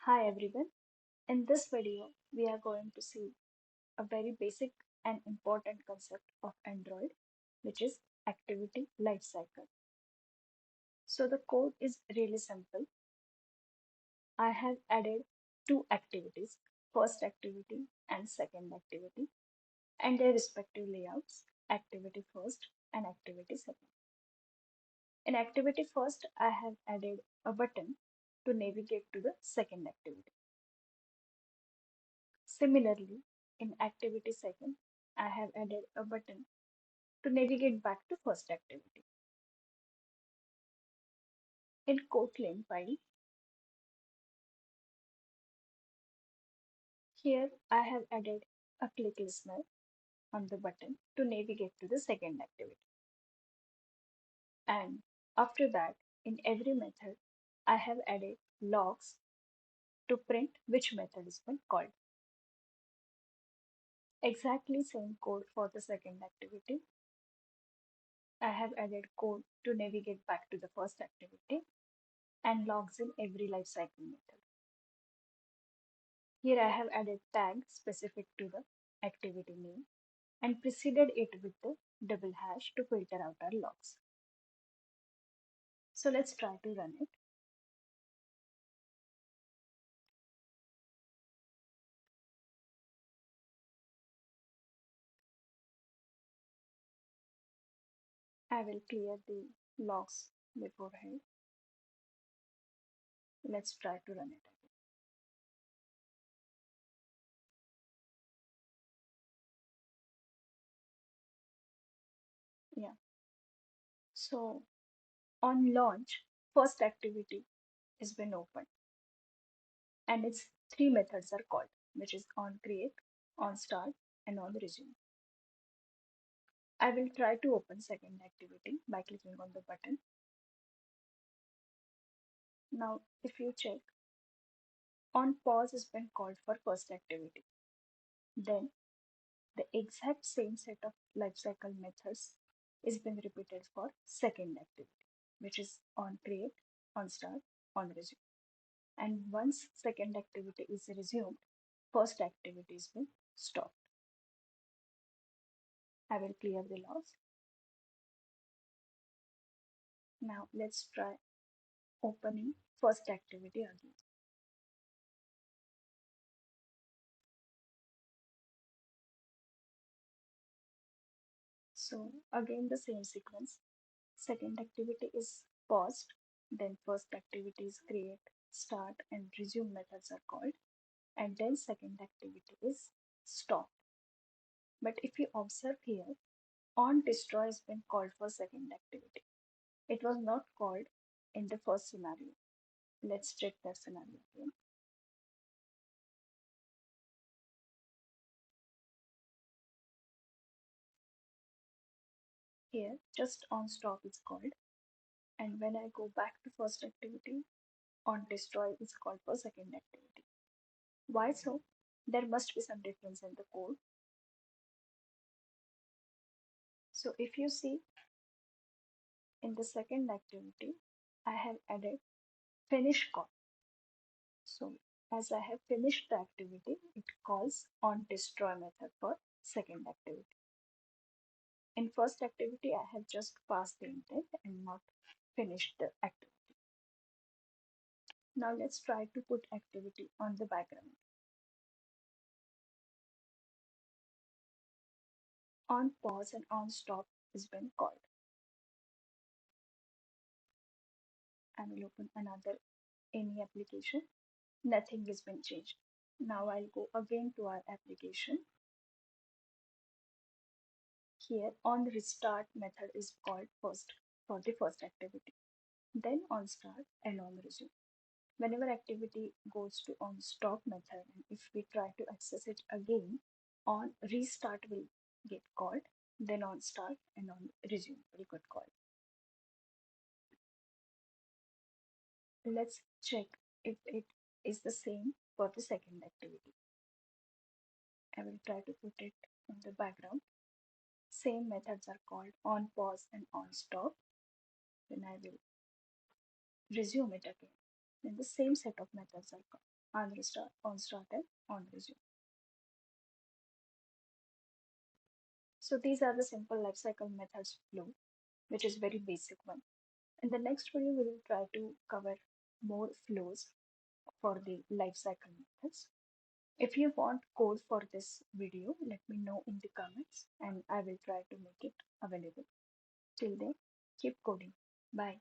Hi everyone. In this video, we are going to see a very basic and important concept of Android, which is Activity Lifecycle. So the code is really simple. I have added two activities, first activity and second activity, and their respective layouts, activity first and activity second. In activity first, I have added a button to navigate to the second activity. Similarly, in activity second, I have added a button to navigate back to first activity. In Kotlin file, here I have added a click listener on the button to navigate to the second activity. And after that, in every method, I have added logs to print which method is been called. Exactly same code for the second activity. I have added code to navigate back to the first activity and logs in every lifecycle method. Here I have added tag specific to the activity name and preceded it with the double hash to filter out our logs. So let's try to run it. I will clear the logs beforehand. Let's try to run it again. Yeah. So on launch, first activity has been opened and its three methods are called, which is onCreate, onStart, and onResume. I will try to open second activity by clicking on the button. Now, if you check, onPause has been called for first activity. Then the exact same set of lifecycle methods is being repeated for second activity, which is onCreate, onStart, onResume. And once second activity is resumed, first activity is being stopped. I will clear the logs. Now let's try opening first activity again. So again the same sequence. Second activity is paused, then first activity is create, start, and resume methods are called, and then second activity is stop. But if you observe here, onDestroy has been called for second activity. It was not called in the first scenario. Let's check that scenario again. Here, just onStop is called, and when I go back to first activity, onDestroy is called for second activity. Why so? There must be some difference in the code. So if you see in the second activity, I have added finish call. So as I have finished the activity, it calls onDestroy method for second activity. In first activity, I have just passed the intent and not finished the activity. Now let's try to put activity on the background. onPause and onStop has been called. I will open another any application. Nothing has been changed. Now I'll go again to our application. Here onRestart method is called first for the first activity, then onStart and onResume. Whenever activity goes to onStop method, and if we try to access it again, onRestart will get called, then onStart and onResume will get called. Let's check if it is the same for the second activity. I will try to put it in the background. Same methods are called onPause and onStop. Then I will resume it again. Then the same set of methods are onRestart, onStart, and onResume. So these are the simple lifecycle methods flow, which is very basic one. In the next video, we will try to cover more flows for the lifecycle methods. If you want code for this video, let me know in the comments and I will try to make it available. Till then, keep coding. Bye.